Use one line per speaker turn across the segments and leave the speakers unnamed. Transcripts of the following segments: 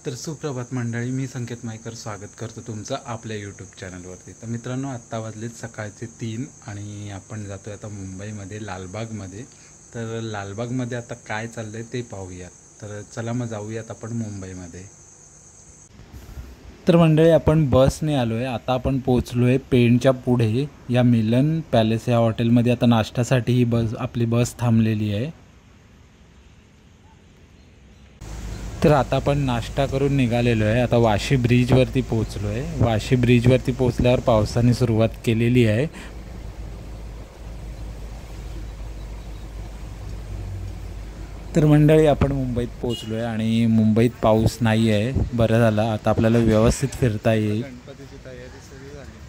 तर सुप्रभात मंडळी, मी संकेत मायकर स्वागत करतो तुमचं आपल्या यूट्यूब चॅनलवरती. तर मित्रांनो, आत्ता वाजलेत सकाळचे 3 आणि आपण जातो आहे आता मुंबईमध्ये लालबागमध्ये. तर लालबागमध्ये आता काय चाललं आहे ते पाहूयात. तर चला मग जाऊयात आपण मुंबईमध्ये. तर मंडळी, आपण बसने आलो आहे. आता आपण पोचलो आहे पेणच्या पुढे या मिलन पॅलेस या हॉटेलमध्ये. आता नाश्त्यासाठी ही आपली बस थांबलेली आहे. तर आता आपण नाश्ता करून निघालेलो आहे. आता वाशी ब्रिजवरती पोचलो आहे. वाशी ब्रिजवरती पोचल्यावर पावसाने सुरुवात केलेली आहे. तर मंडळी, आपण मुंबईत पोचलो आहे आणि मुंबईत पाऊस नाही आहे. बरं झालं, आता आपल्याला व्यवस्थित फिरता येईल.
गणपतीची तयारी सुरू झाली.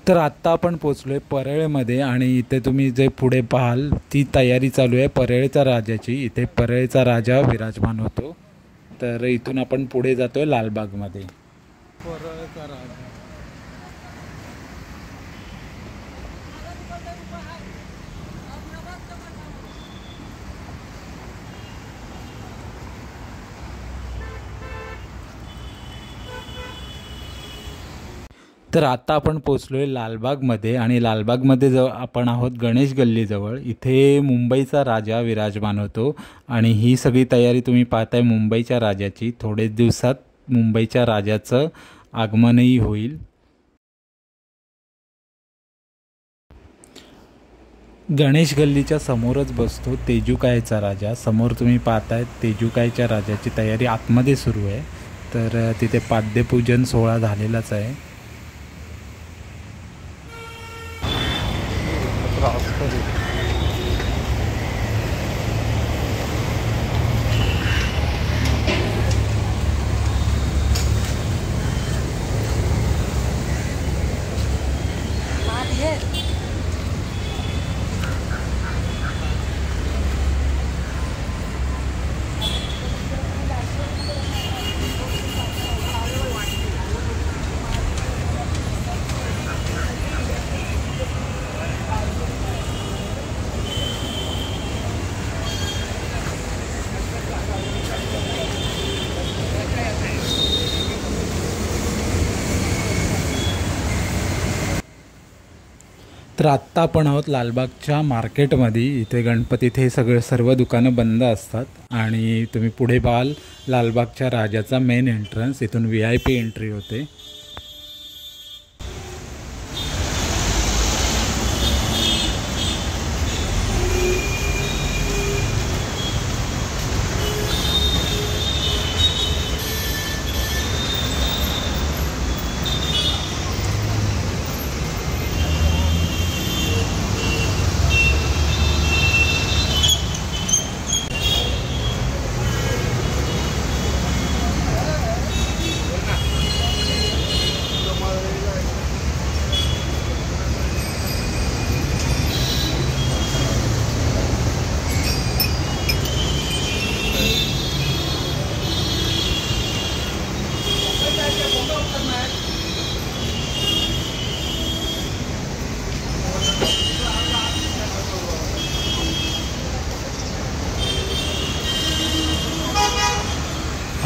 तर आत्ता आपण पोचलो आहे परळमध्ये आणि इथे तुम्ही जे पुढे पाहाल ती तयारी चालू आहे परळच्या राजाची. इथे परळचा राजा विराजमान होतो. तर इथून आपण पुढे जातो आहे लालबागमध्ये.
परळचा राजा.
तर आता आपण पोचलो आहे लालबागमध्ये आणि लालबागमध्ये आपण आहोत गणेश गल्लीजवळ. इथे मुंबईचा राजा विराजमान होतो आणि ही सगळी तयारी तुम्ही पाहताय मुंबईच्या राजाची. थोडेच दिवसात मुंबईच्या राजाचं आगमनही होईल. गणेश गल्लीच्या समोरच बसतो तेजूकायचा राजा. समोर तुम्ही पाहताय तेजूकायच्या राजाची तयारी आतमध्ये सुरू आहे. तर तिथे पाद्यपूजन सोहळा झालेलाच आहे. तर आत्ता आपण आहोत लालबागच्या मार्केटमध्ये. इथे गणपतीत हे सर्व दुकानं बंद असतात आणि तुम्ही पुढे पाहाल लालबागच्या राजाचा मेन एंट्रन्स. इथून VIP एंट्री होते.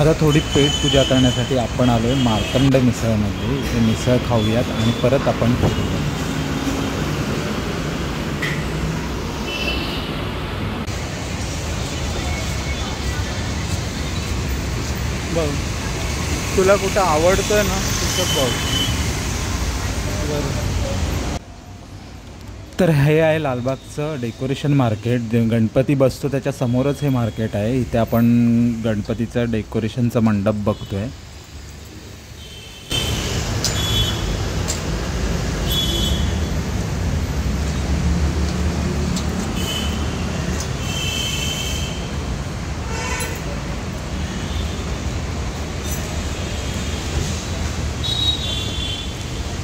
आता थोडी पेट पूजा करण्यासाठी आपण आलो आहे मार्तंड मिसळमध्ये. इथे मिसळ खाऊयात आणि परत आपण फिरूया.
बघ, तुला कुठं आवडतंय ना तिथं बघ.
तर हे आहे लालबागचं डेकोरेशन मार्केट. गणपती बसतो त्याच्या समोरच हे मार्केट आहे. इथे आपण गणपतीचं डेकोरेशनचा मंडप बघतोय.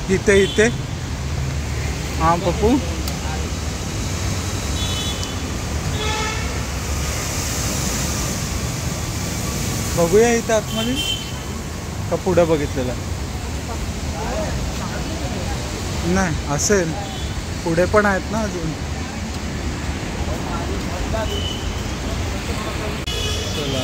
इथे हां पप्पू, बघूया इथं आतमध्ये का पुढं बघितलेलं. नाही असेल, पुढे पण आहेत ना अजून. चला.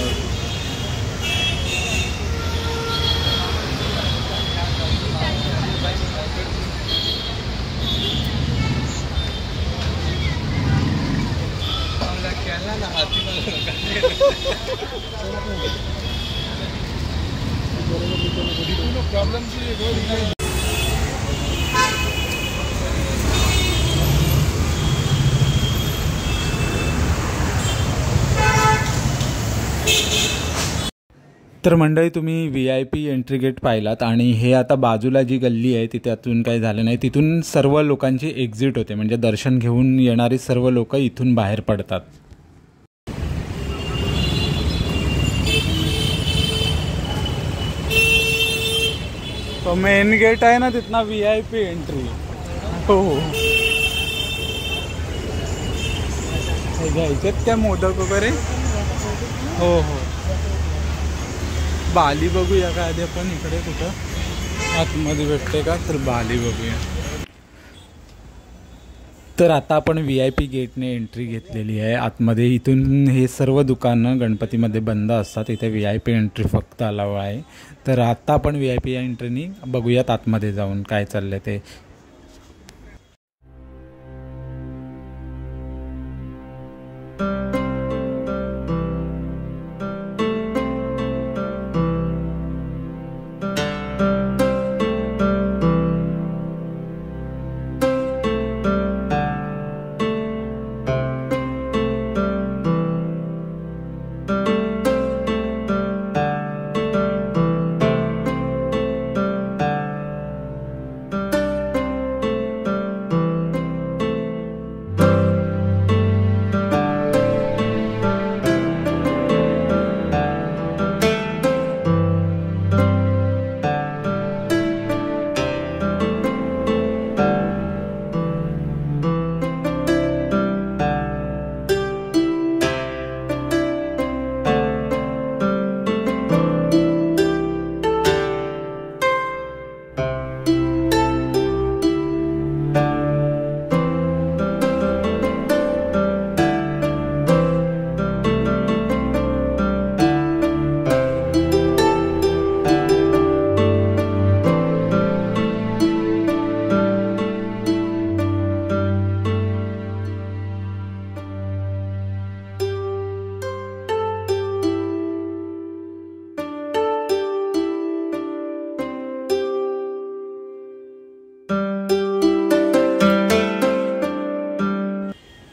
तर मंडळी, तुम्ही VIP एंट्री गेट पाहिलात आणि हे आता बाजूला जी गल्ली आहे तिथे त्यातून काही झालं नाही, तिथून सर्व लोकांची एक्झिट होते, म्हणजे दर्शन घेऊन येणारी सर्व लोक इथून बाहेर पडतात.
तो मेन गेट आहे ना तिथनं VIP एंट्री. हो हे घ्यायचेत त्या मोदक वगैरे. हो हो, बाली बघूया का आधी आपण इकडे कुठं आतमध्ये भेटते का, तर बाली बघूया.
तर आता आपण VIP गेटने एंट्री घेतलेली आहे आतमध्ये. इथून हे सर्व दुकानं गणपतीमध्ये बंद असतात, इथे VIP एंट्री फक्त अलाव आहे. तर आता आपण VIP एंट्रीनी बघूयात आतमध्ये जाऊन काय चाललं ते.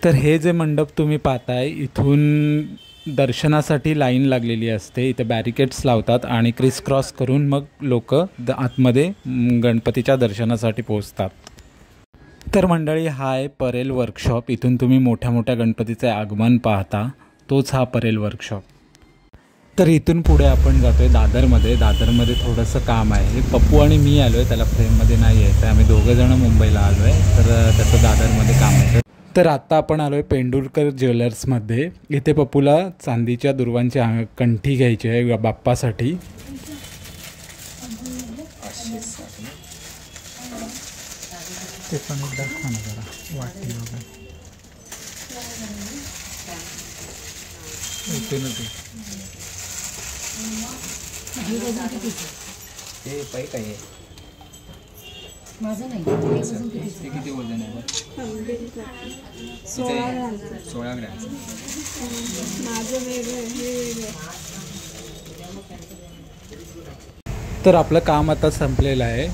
तर हे जे मंडप तुम्ही पाहताय, इथून दर्शनासाठी लाईन लागलेली असते. इथे बॅरिकेड्स लावतात आणि क्रिस क्रॉस करून मग लोक आतमध्ये गणपतीच्या दर्शनासाठी पोहोचतात. तर मंडळी, हा आहे परेल वर्कशॉप. इथून तुम्ही मोठ्या मोठ्या गणपतीचे आगमन पाहता, तोच हा परेल वर्कशॉप. तर इथून पुढे आपण जातोय दादरमध्ये. दादरमध्ये थोडंसं काम आहे. पप्पू आणि मी आलो आहे, त्याला फ्रेममध्ये नाही यायचं, आम्ही दोघंजणं मुंबईला आलो आहे, तर त्याचं दादरमध्ये काम आहे. तर आत्ता आपण आलो आहे पेंडुरकर ज्वेलर्समध्ये. इथे पप्पूला चांदीच्या दुर्वांची कंठी घ्यायची आहे बाप्पासाठी.
ते पण एकदा खाणं जरा वाटी वगैरे
ते पाय काय आहे
माझं नाही.
ते किती वजन आहे? 16 ग्रॅम.
माझं वेगळं.
तर आपलं काम आता संपलेलं आहे.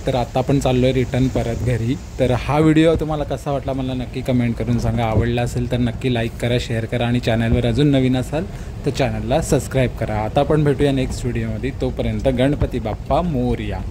तर आता आपण चाललो आहे रिटर्न परत घरी. तर हा व्हिडिओ तुम्हाला कसा वाटला मला नक्की कमेंट करून सांगा. आवडला असेल तर नक्की लाईक करा, शेअर करा आणि चॅनलवर अजून नवीन असाल तर चॅनलला सबस्क्राईब करा. आता आपण भेटूया नेक्स्ट व्हिडिओमध्ये. तोपर्यंत गणपती बाप्पा मोरया.